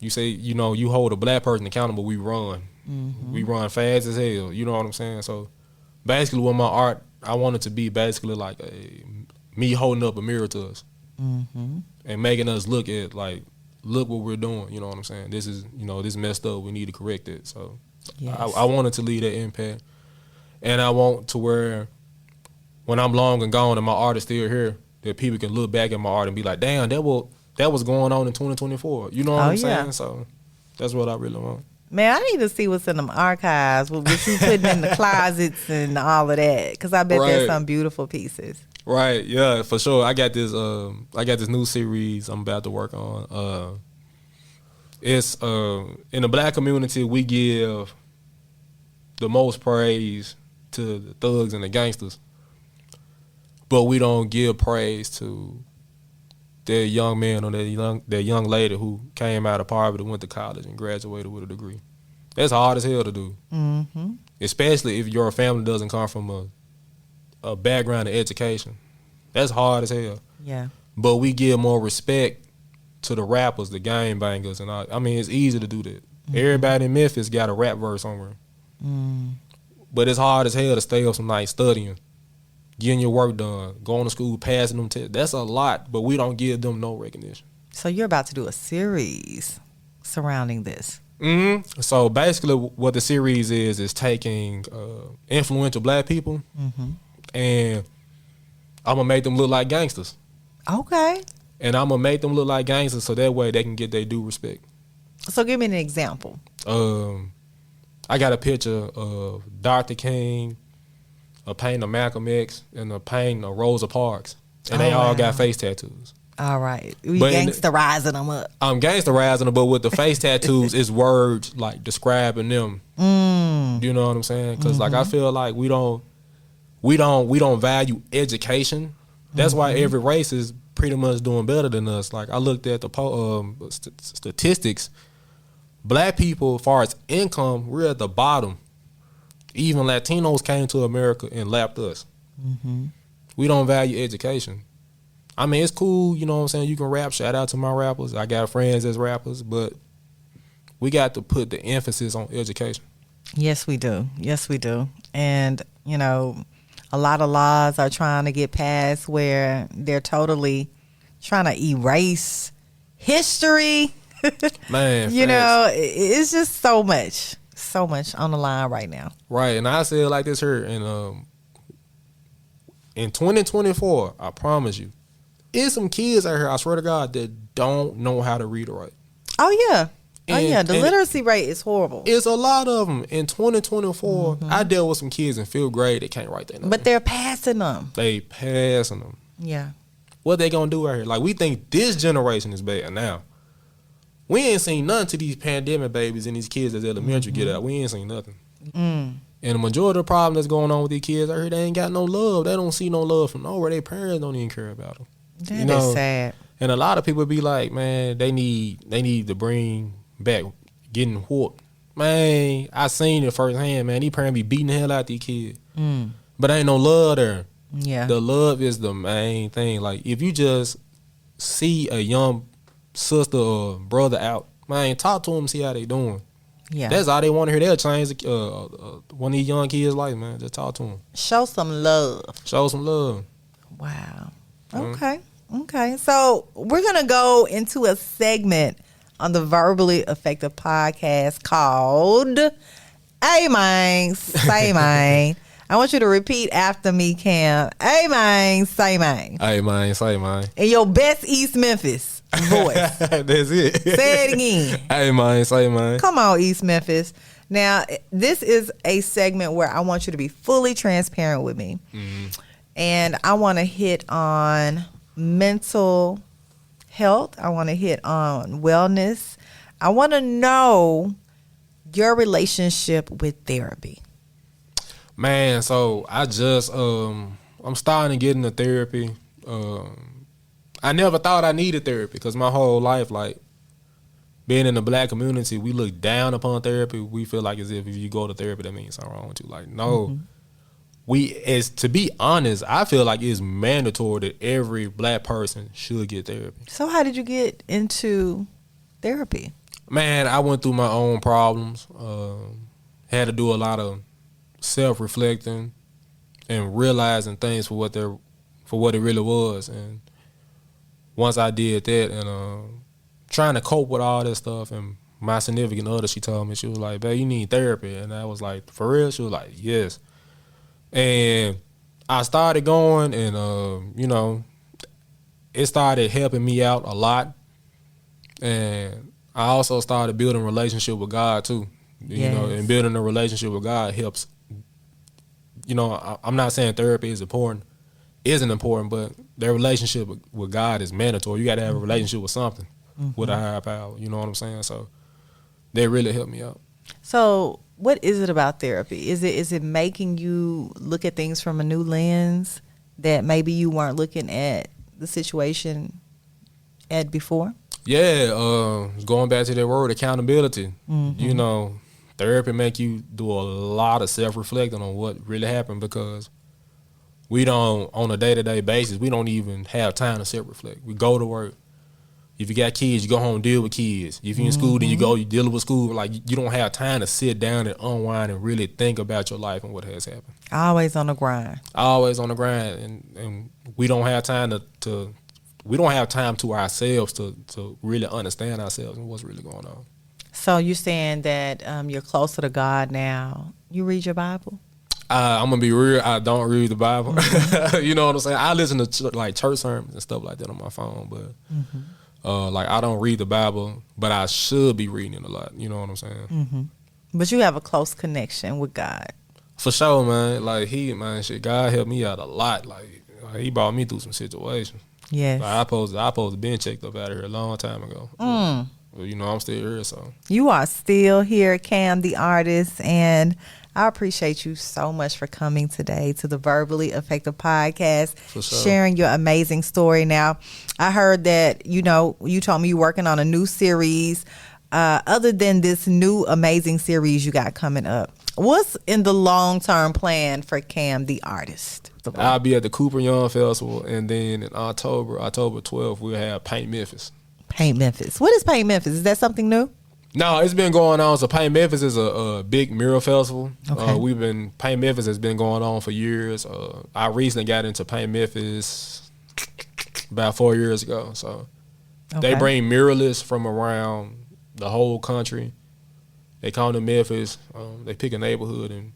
You say, you know, you hold a black person accountable, we run. Mm-hmm. We run fast as hell. You know what I'm saying? So, basically, with my art, I want it to be basically like me holding up a mirror to us. Mm-hmm. And making us look at, like, look what we're doing. You know what I'm saying? This is, you know, this messed up. We need to correct it. So, yes. I want it to leave that impact. And I want to where when I'm long and gone and my art is still here, that people can look back at my art and be like, damn, that was going on in 2024. You know what I'm saying? So that's what I really want. Man, I need to see what's in them archives, what you putting in the closets and all of that, because I bet there's some beautiful pieces. Right, yeah, for sure. I got this new series I'm about to work on. It's in the black community, we give the most praise to the thugs and the gangsters, but we don't give praise to that young man or that young lady who came out of poverty, went to college, and graduated with a degree. That's hard as hell to do, mm-hmm. Especially if your family doesn't come from a background of education. That's hard as hell. Yeah. But we give more respect to the rappers, the game bangers, and all. I mean, it's easy to do that. Mm-hmm. Everybody in Memphis got a rap verse somewhere. Mm. But it's hard as hell to stay up some nights studying, getting your work done, going to school, passing them tests. That's a lot, but we don't give them no recognition. So you're about to do a series surrounding this. Mm-hmm. So basically what the series is taking influential black people, mm-hmm. and I'm going to make them look like gangsters. Okay. And I'm going to make them look like gangsters so that way they can get their due respect. So give me an example. I got a picture of Dr. King, a painting of Malcolm X, and a painting of Rosa Parks. And they all got face tattoos. All right. We gangsterizing them up. I'm gangsterizing them, but with the face tattoos, it's words like describing them. Mm. You know what I'm saying? Because mm-hmm. like I feel like we don't value education. That's mm-hmm. why every race is pretty much doing better than us. Like I looked at the statistics. Black people, as far as income, we're at the bottom. Even Latinos came to America and lapped us. Mm-hmm. We don't value education. I mean, it's cool, you know what I'm saying? You can rap. Shout out to my rappers. I got friends as rappers, but we got to put the emphasis on education. Yes, we do. Yes, we do. And, you know, a lot of laws are trying to get passed where they're totally trying to erase history. Man, you know, it's just so much on the line right now. Right, and I say it like this here, and in 2024, I promise you, there's some kids out here, I swear to God, that don't know how to read or write. Oh yeah. The literacy rate is horrible. It's a lot of them. In 2024, mm-hmm. I dealt with some kids in 5th grade that can't write their name. But they're passing them. They passing them. Yeah. What they gonna do out here? Like, we think this generation is bad now. We ain't seen nothing to these pandemic babies and these kids that's elementary mm-hmm. get out. We ain't seen nothing. Mm. And the majority of the problem that's going on with these kids out here, they ain't got no love. They don't see no love from nowhere. Their parents don't even care about them. That is sad. And a lot of people be like, man, they need to bring back getting whooped. Man, I seen it firsthand, man. These parents be beating the hell out these kids. Mm. But ain't no love there. Yeah. The love is the main thing. Like, if you just see a young sister or brother out, man, talk to them, see how they doing. Yeah. That's all they want to hear. They'll change one of these young kids' life, man. Just talk to them. Show some love. Show some love. Wow. Okay. Okay. So we're going to go into a segment on the Verbally Effective podcast called Hey Man, Say Man. I want you to repeat after me, Cam. Hey, man, say man. Hey, man, say, man. In your best East Memphis voice. That's it. Say it again. Hey, man, say, man. Come on, East Memphis. Now, this is a segment where I want you to be fully transparent with me. Mm-hmm. And I want to hit on mental health. I want to hit on wellness. I want to know your relationship with therapy. Man, so I just, I'm starting to get into therapy. I never thought I needed therapy because my whole life, like, being in the black community, we look down upon therapy. We feel like as if you go to therapy, that means something wrong with you. Like, no. To be honest, I feel like it's mandatory that every black person should get therapy. So how did you get into therapy? Man, I went through my own problems. Had to do a lot of self-reflecting and realizing things for what it really was. And once I did that and trying to cope with all this stuff, and my significant other, she told me, she was like, babe, you need therapy. And I was like, for real? She was like, yes. And I started going and, it started helping me out a lot. And I also started building a relationship with God too. Yes. And building a relationship with God helps. I'm not saying therapy isn't important, but their relationship with God is mandatory. You got to have a relationship with something, with a higher power. You know what I'm saying? So they really helped me out. So what is it about therapy? Is it making you look at things from a new lens that maybe you weren't looking at the situation at before? Yeah, going back to that word, accountability. Therapy make you do a lot of self-reflecting on what really happened, because we don't, on a day-to-day basis, we don't even have time to self-reflect. We go to work. If you got kids, you go home and deal with kids. If you're in school, then you deal with school. Like, you don't have time to sit down and unwind and really think about your life and what has happened. Always on the grind. Always on the grind, and we don't have time we don't have time to ourselves to really understand ourselves and what's really going on. So you're saying that you're closer to God now. You read your Bible? I'm going to be real. I don't read the Bible. You know what I'm saying? I listen to church sermons and stuff like that on my phone, but I don't read the Bible, but I should be reading it a lot. You know what I'm saying? But you have a close connection with God. For sure, man. Like, God helped me out a lot. Like he brought me through some situations. Yes. Like, I supposed to been checked up out of here a long time ago. But, I'm still here, so. You are still here, Cam, the artist, and I appreciate you so much for coming today to the Verbally Effective Podcast, for sure. Sharing your amazing story. Now, I heard that, you told me you're working on a new series. Other than this new amazing series you got coming up, what's in the long-term plan for Cam, the artist? I'll be at the Cooper Young Festival, and then in October 12th, we'll have Paint Memphis. Paint Memphis. What is Paint Memphis? Is that something new? No, it's been going on. So Paint Memphis is a big mural festival. Okay. Paint Memphis has been going on for years. I recently got into Paint Memphis about 4 years ago. So They bring muralists from around the whole country. They come to Memphis. They pick a neighborhood, and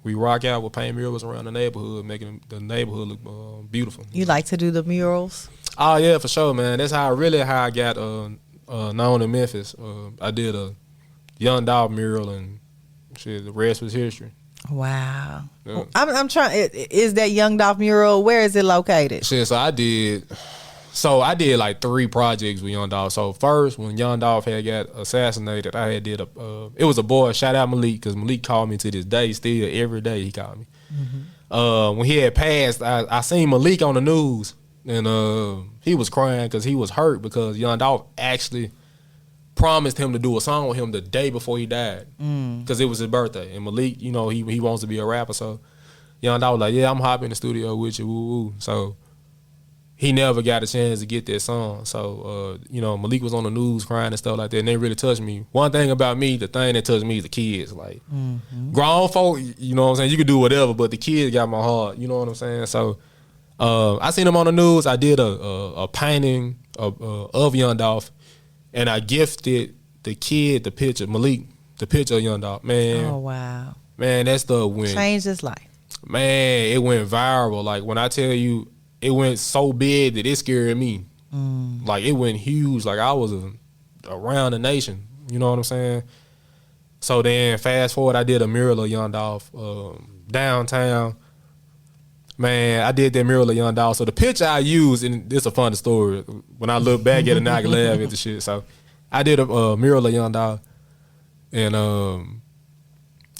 we rock out with paint murals around the neighborhood, making the neighborhood look beautiful. You like to do the murals? Oh yeah, for sure, man. That's how I got known in Memphis. I did a Young Dolph mural, and shit, the rest was history. Wow. Yeah. I'm trying. Is that Young Dolph mural? Where is it located? Shit, so I did like 3 projects with Young Dolph. So first, when Young Dolph had got assassinated, I had did it was a boy. Shout out Malik, because Malik called me to this day. Still, every day he called me. When he had passed, I seen Malik on the news, and he was crying because he was hurt because Young Dolph actually promised him to do a song with him the day before he died, because it was his birthday. And Malik, he wants to be a rapper, so Young Dolph was like, yeah, I'm hopping in the studio with you, woo woo. So he never got a chance to get that song. So, Malik was on the news crying and stuff like that, and they really touched me. One thing about me, the thing that touched me is the kids. Like, grown folk, you know what I'm saying, you can do whatever, but the kids got my heart, you know what I'm saying? So, I seen them on the news. I did a painting of Young Dolph, and I gifted the kid the picture, Malik, the picture of Young Dolph. Man. Oh, wow. Man, that stuff went. Changed his life. Man, it went viral. Like when I tell you, it went so big that it scared me. Like it went huge. Like I was around the nation. You know what I'm saying? So then fast forward, I did a mural of Young Dolph downtown. Man, I did that mural of Young Dolph. So the picture I used, and this is a funny story. When I look back at it now, I can laugh at the shit. So I did a mural of Young Dolph. And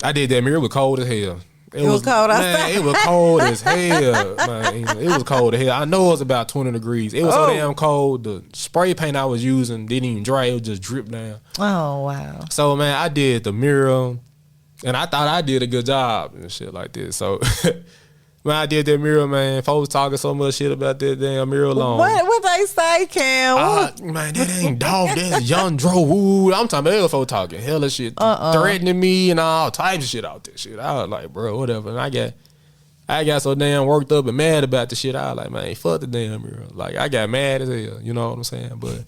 I did that mural. It was cold as hell. It was cold outside. Man, it was cold as hell. Man, it was cold as hell. I know it was about 20 degrees. It was so damn cold. The spray paint I was using didn't even dry. It was just drip down. Oh, wow. So, man, I did the mural, and I thought I did a good job and shit like this. So, man, I did that mural, man. Folks talking so much shit about that damn mural on. What they say, Cam? Man, that ain't Dolph. That's Young Dro. Woo. I'm talking about folks talking hella shit, threatening me and all types of shit out there. Shit, I was like, bro, whatever. And I got so damn worked up and mad about the shit. I was like, man, fuck the damn mural. Like, I got mad as hell. You know what I'm saying? But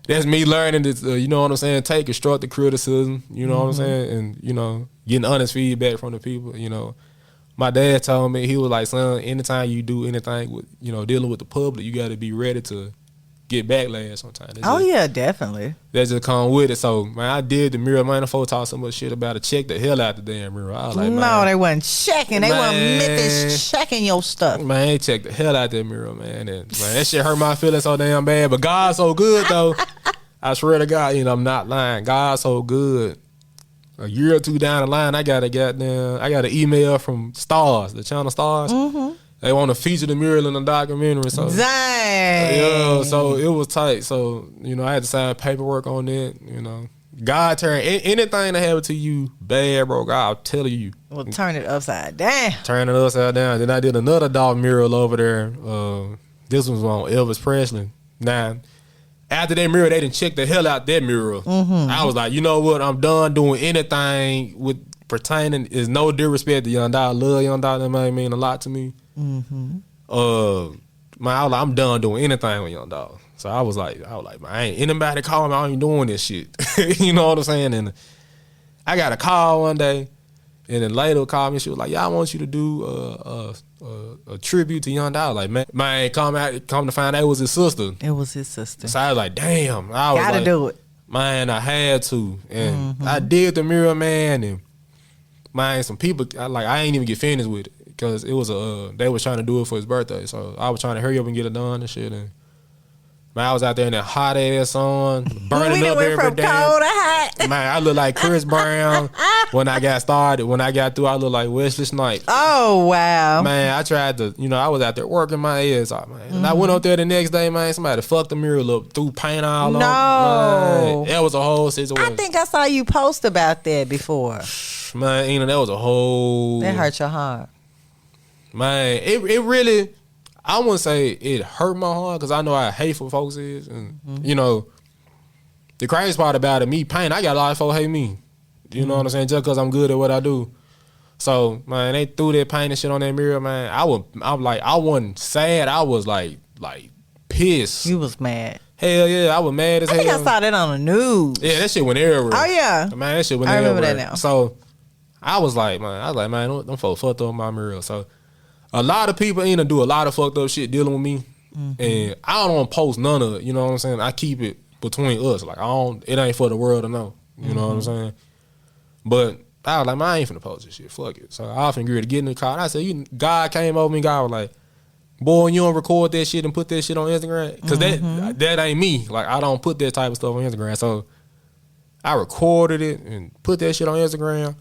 that's me learning to, you know what I'm saying, take constructive criticism. You know what I'm saying? And, you know, getting honest feedback from the people, you know. My dad told me, he was like, son, anytime you do anything with, you know, dealing with the public, you got to be ready to get backlash sometimes. Yeah, definitely. That just come with it. So, man, I did the mural. Man, the folks talk so much shit about it. Check the hell out the damn mural. I was like, no, they wasn't checking. They weren't Memphis checking your stuff. Man, they checked the hell out that mural, man. And, man, that shit hurt my feelings so damn bad. But God's so good, though. I swear to God, you know, I'm not lying. God's so good. A year or two down the line, I got an email from Stars, the channel Stars. Mm-hmm. They want to feature the mural in the documentary. So, dang. Yeah, so it was tight. So, you know, I had to sign paperwork on it. You know, God turned anything that happened to you bad, bro. God, I'll tell you. Well, turn it upside down. Turn it upside down. Then I did another Dolph mural over there. This was on Elvis Presley. Now, after that mural, they didn't check the hell out that mural. Mm-hmm. I was like, you know what? I'm done doing anything with pertaining. Is no disrespect to Young Dolph. I love Young Dolph. That might mean a lot to me. Mm-hmm. I'm done doing anything with Young Dolph. So I was like, man, ain't anybody calling me. I ain't doing this shit. You know what I'm saying? And I got a call one day, and then later called me. She was like, yeah, I want you to do a tribute to Young Dolph. Like, man, come to find out it was his sister. It was his sister. So I was like, damn. I was gotta like, do it. Man, I had to. And I did the mural, man. And, man, some people, I ain't even get finished with it. Because it was they was trying to do it for his birthday. So I was trying to hurry up and get it done and shit. And, man, I was out there in that hot ass sun, burning up every day. Cold to hot. Man, I look like Chris Brown when I got started. When I got through, I look like Wesley Snipes. Oh, wow. Man, I tried to, you know, I was out there working my ass off, man. And I went up there the next day, man, somebody fucked the mural up, threw paint all over. That was a whole situation. I think I saw you post about that before. Man, you know, that was a whole... That hurt your heart. Man, it really... I wouldn't say it hurt my heart because I know how hateful folks is. And, you know, the crazy part about it, me paint, I got a lot of folks hate me. You know what I'm saying? Just because I'm good at what I do. So, man, they threw that paint and shit on that mirror, man. I wasn't sad. I was like pissed. You was mad. Hell yeah, I was mad as hell. I think I saw that on the news. Yeah, that shit went everywhere. Oh, yeah. Man, that shit went everywhere. I remember that now. So, I was like, man, them folks fucked up my mirror. So, a lot of people do a lot of fucked up shit dealing with me. And I don't post none of it, you know what I'm saying? I keep it between us. Like, it ain't for the world to know. You know what I'm saying? But I was like, man, I ain't finna post this shit. Fuck it. So I often agree to get in the car. And I said, God came over me. God was like, boy, you don't record that shit and put that shit on Instagram? Because that ain't me. Like, I don't put that type of stuff on Instagram. So I recorded it and put that shit on Instagram.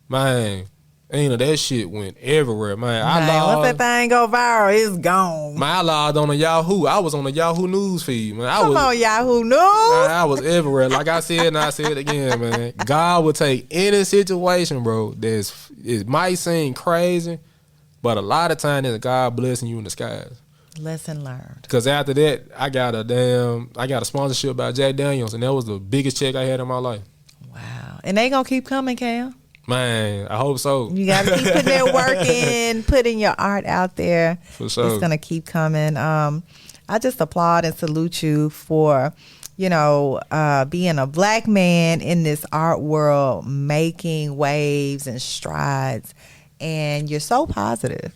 Man, that shit went everywhere, man. Once that thing go viral, it's gone. Man, I logged on a Yahoo. I was on the Yahoo news feed, man. Come on, Yahoo News. Man, I was everywhere. Like I said, and I said it again, man. God will take any situation, bro, it might seem crazy, but a lot of times it's God blessing you in disguise. Lesson learned. Because after that, I got a sponsorship by Jack Daniels, and that was the biggest check I had in my life. Wow. And they gonna keep coming, Cam? Man, I hope so. You got to keep putting that work in, putting your art out there. For sure. It's going to keep coming. I just applaud and salute you for, being a black man in this art world, making waves and strides and you're so positive.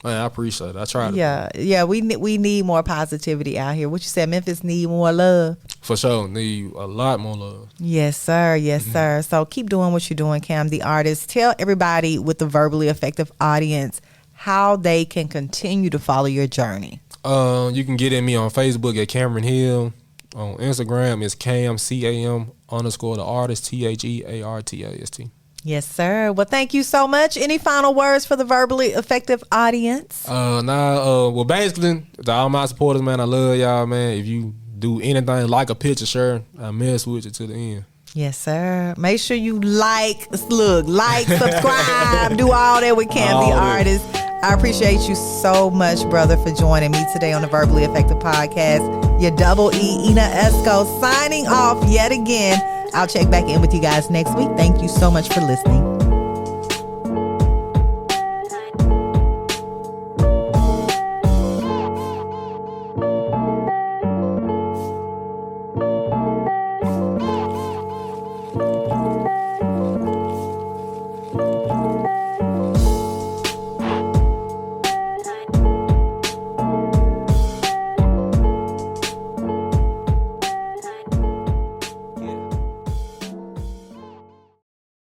Man, I appreciate it. I try to. Yeah. We need more positivity out here. What you said, Memphis need more love. For sure, need a lot more love. Yes, sir. Yes, sir. So keep doing what you're doing, Cam, the artist. Tell everybody with the Verbally Effective audience how they can continue to follow your journey. You can get at me on Facebook at Cameron Hill. On Instagram, it's Cam, CAM _ the artist, THEARTAST. Yes, sir. Well, thank you so much. Any final words for the Verbally Effective audience? Well, basically, to all my supporters, man, I love y'all, man. If you do anything, like a picture, sure, I mess with you to the end. Yes, sir. Make sure you like, subscribe, do all that with Cam, the artist. I appreciate you so much, brother, for joining me today on the Verbally Effective podcast. Your double E, Ina Esco, signing off yet again. I'll check back in with you guys next week. Thank you so much for listening.